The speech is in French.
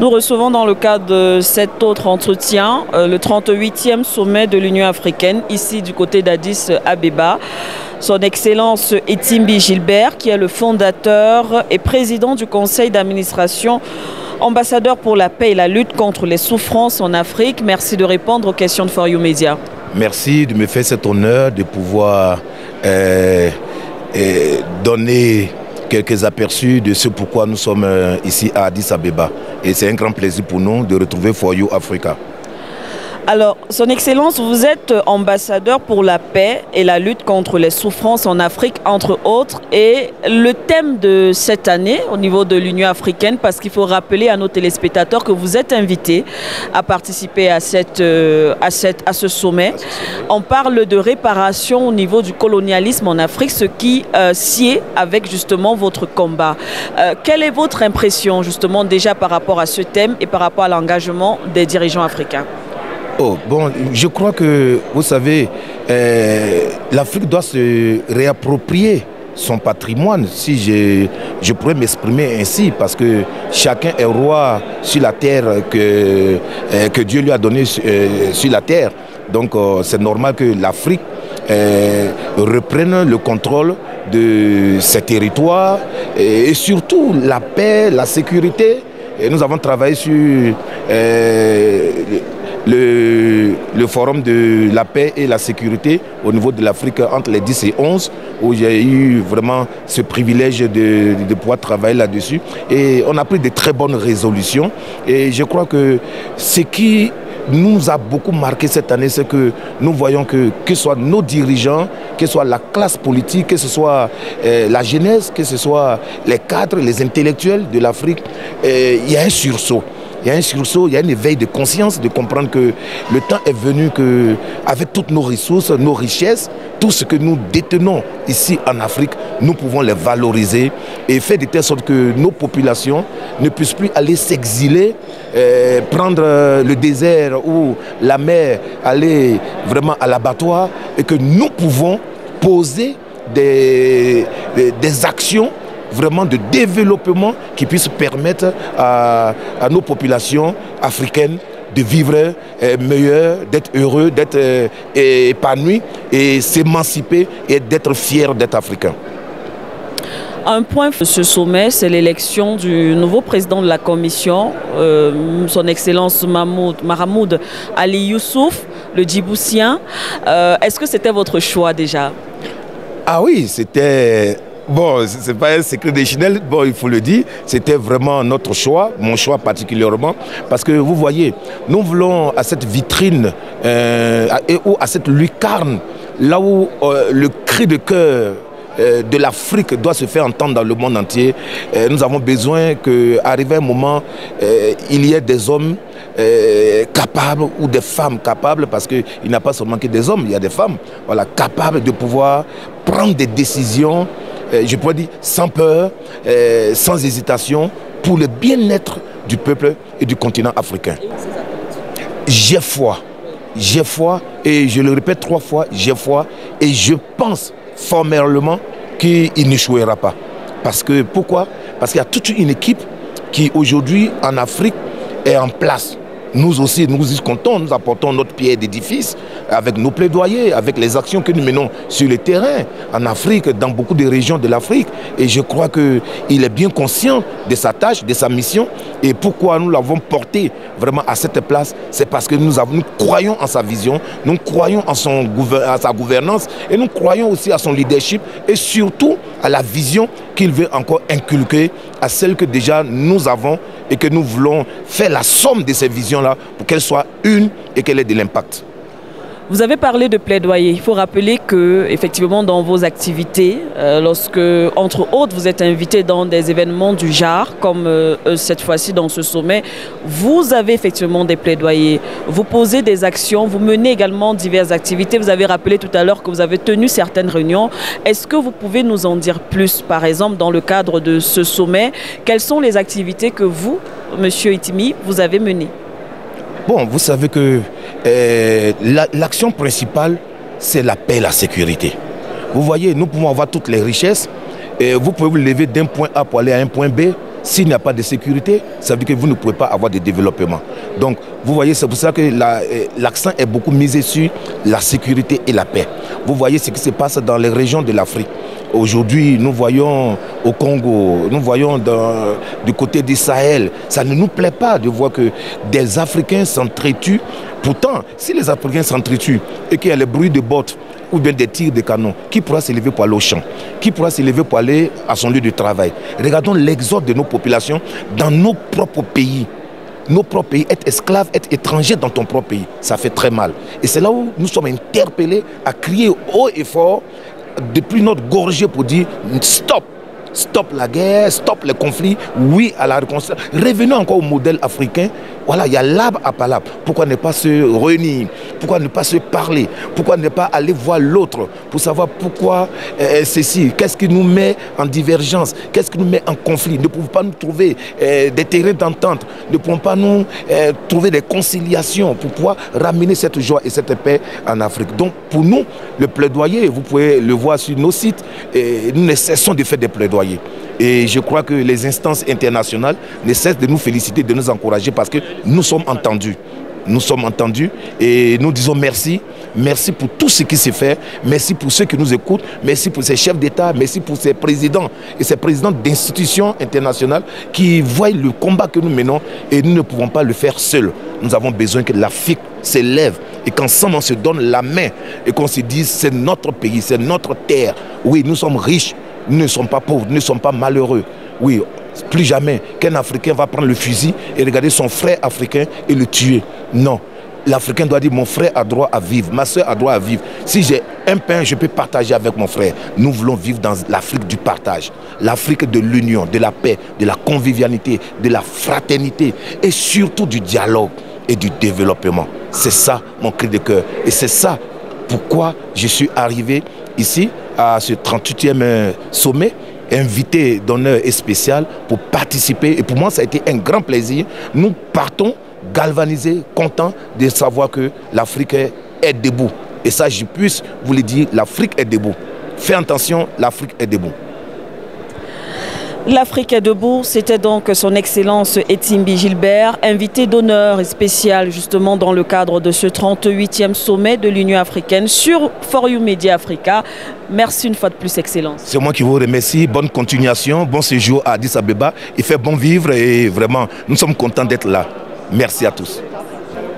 Nous recevons dans le cadre de cet autre entretien le 38e sommet de l'Union africaine, ici du côté d'Addis Abeba. Son Excellence Etimbi Gilbert, qui est le fondateur et président du conseil d'administration, ambassadeur pour la paix et la lutte contre les souffrances en Afrique. Merci de répondre aux questions de For You Media. Merci de me faire cet honneur de pouvoir donner quelques aperçus de ce pourquoi nous sommes ici à Addis Abeba. Et c'est un grand plaisir pour nous de retrouver For You Africa. Alors, Son Excellence, vous êtes ambassadeur pour la paix et la lutte contre les souffrances en Afrique, entre autres. Et le thème de cette année, au niveau de l'Union africaine, parce qu'il faut rappeler à nos téléspectateurs que vous êtes invités à participer à ce sommet. On parle de réparation au niveau du colonialisme en Afrique, ce qui sied avec justement votre combat. Quelle est votre impression justement déjà par rapport à ce thème et par rapport à l'engagement des dirigeants africains ? Oh, bon, je crois que, vous savez, l'Afrique doit se réapproprier son patrimoine, si je pourrais m'exprimer ainsi, parce que chacun est roi sur la terre que Dieu lui a donnée sur la terre. Donc c'est normal que l'Afrique reprenne le contrôle de ses territoires et surtout la paix, la sécurité. Et nous avons travaillé sur le forum de la paix et la sécurité au niveau de l'Afrique entre les 10 et 11, où j'ai eu vraiment ce privilège de pouvoir travailler là-dessus. Et on a pris de très bonnes résolutions. Et je crois que ce qui nous a beaucoup marqué cette année, c'est que nous voyons que ce soit nos dirigeants, que ce soit la classe politique, que ce soit la jeunesse, que ce soit les cadres, les intellectuels de l'Afrique, il y a un sursaut. Il y a un sursaut, il y a une éveil de conscience, de comprendre que le temps est venu qu'avec toutes nos ressources, nos richesses, tout ce que nous détenons ici en Afrique, nous pouvons les valoriser et faire de telle sorte que nos populations ne puissent plus aller s'exiler, prendre le désert ou la mer, aller vraiment à l'abattoir, et que nous pouvons poser des actions vraiment de développement qui puisse permettre à nos populations africaines de vivre meilleur, d'être heureux, d'être épanouis et s'émanciper et d'être fiers d'être africains. Un point de ce sommet, c'est l'élection du nouveau président de la Commission, son Excellence Mahamoud Ali Youssouf, le Djiboutien. Est-ce que c'était votre choix déjà? Ah oui, c'était... Bon, ce n'est pas un secret de Chanel, bon, il faut le dire, c'était vraiment notre choix, mon choix particulièrement, parce que vous voyez, nous voulons à cette vitrine ou à cette lucarne, là où le cri de cœur de l'Afrique doit se faire entendre dans le monde entier. Nous avons besoin qu'arrivé un moment, il y ait des hommes capables ou des femmes capables, parce qu'il n'y a pas seulement que des hommes, il y a des femmes, voilà, capables de pouvoir prendre des décisions, je pourrais dire sans peur, sans hésitation, pour le bien-être du peuple et du continent africain. J'ai foi, et je le répète 3 fois, j'ai foi, et je pense formellement qu'il n'échouera pas. Parce que, pourquoi? Parce qu'il y a toute une équipe qui aujourd'hui en Afrique est en place. Nous aussi, nous y comptons, nous apportons notre pierre d'édifice avec nos plaidoyers, avec les actions que nous menons sur le terrain, en Afrique, dans beaucoup de régions de l'Afrique. Et je crois qu'il est bien conscient de sa tâche, de sa mission. Et pourquoi nous l'avons porté vraiment à cette place, c'est parce que nous croyons en sa vision, nous croyons à sa gouvernance, et nous croyons aussi à son leadership, et surtout à la vision qu'il veut encore inculquer à celle que déjà nous avons, et que nous voulons faire la somme de ces visions-là pour qu'elles soient une et qu'elles aient de l'impact. Vous avez parlé de plaidoyer. Il faut rappeler que, effectivement, dans vos activités, lorsque, entre autres, vous êtes invité dans des événements du genre, comme cette fois-ci dans ce sommet, vous avez effectivement des plaidoyers. Vous posez des actions, vous menez également diverses activités. Vous avez rappelé tout à l'heure que vous avez tenu certaines réunions. Est-ce que vous pouvez nous en dire plus, par exemple, dans le cadre de ce sommet? Quelles sont les activités que vous, Monsieur Etimbi, vous avez menées? Bon, vous savez que l'action principale, c'est la paix et la sécurité. Vous voyez, nous pouvons avoir toutes les richesses, et vous pouvez vous lever d'un point A pour aller à un point B S'il n'y a pas de sécurité, ça veut dire que vous ne pouvez pas avoir de développement. Donc, vous voyez, c'est pour ça que l'accent est beaucoup misé sur la sécurité et la paix. Vous voyez ce qui se passe dans les régions de l'Afrique. Aujourd'hui, nous voyons au Congo, nous voyons du côté du Sahel. Ça ne nous plaît pas de voir que des Africains s'entretuent. Pourtant, si les Africains s'entretuent et qu'il y a le bruit de bottes ou bien des tirs de canon, qui pourra s'élever pour aller au champ? Qui pourra s'élever pour aller à son lieu de travail? Regardons l'exode de nos populations dans nos propres pays. Nos propres pays, être esclave, être étranger dans ton propre pays, ça fait très mal. Et c'est là où nous sommes interpellés à crier haut et fort depuis notre gorgée pour dire stop. Stop la guerre, stop les conflits, oui à la réconciliation. Revenons encore au modèle africain. Voilà, il y a l'arbre à palabre. Pourquoi ne pas se réunir? Pourquoi ne pas se parler? Pourquoi ne pas aller voir l'autre pour savoir pourquoi ceci? Qu'est-ce qui nous met en divergence? Qu'est-ce qui nous met en conflit? Ne pouvons pas nous trouver des terrains d'entente? Ne pouvons pas nous trouver des conciliations pour pouvoir ramener cette joie et cette paix en Afrique? Donc pour nous, le plaidoyer, vous pouvez le voir sur nos sites, et nous ne cessons de faire des plaidoyers. Et je crois que les instances internationales ne cessent de nous féliciter, de nous encourager parce que nous sommes entendus. Nous sommes entendus et nous disons merci. Merci pour tout ce qui s'est fait. Merci pour ceux qui nous écoutent. Merci pour ces chefs d'État. Merci pour ces présidents et ces présidents d'institutions internationales qui voient le combat que nous menons et nous ne pouvons pas le faire seuls. Nous avons besoin que l'Afrique s'élève et qu'ensemble on se donne la main et qu'on se dise c'est notre pays, c'est notre terre. Oui, nous sommes riches. Nous ne sommes pas pauvres, nous ne sommes pas malheureux. Oui, plus jamais qu'un Africain va prendre le fusil et regarder son frère africain et le tuer. Non, l'Africain doit dire mon frère a droit à vivre, ma soeur a droit à vivre. Si j'ai un pain, je peux partager avec mon frère. Nous voulons vivre dans l'Afrique du partage, l'Afrique de l'union, de la paix, de la convivialité, de la fraternité et surtout du dialogue et du développement. C'est ça mon cri de cœur et c'est ça pourquoi je suis arrivé ici à ce 38e sommet, invité d'honneur et spécial pour participer. Et pour moi, ça a été un grand plaisir. Nous partons galvanisés, contents de savoir que l'Afrique est debout. Et ça, je puisse vous le dire, l'Afrique est debout. Faites attention, l'Afrique est debout. L'Afrique est debout, c'était donc son Excellence Etimbi Gilbert, invité d'honneur et spécial justement dans le cadre de ce 38e sommet de l'Union africaine sur For You Media Africa. Merci une fois de plus, Excellence. C'est moi qui vous remercie. Bonne continuation, bon séjour à Addis Abeba. Il fait bon vivre et vraiment, nous sommes contents d'être là. Merci à tous.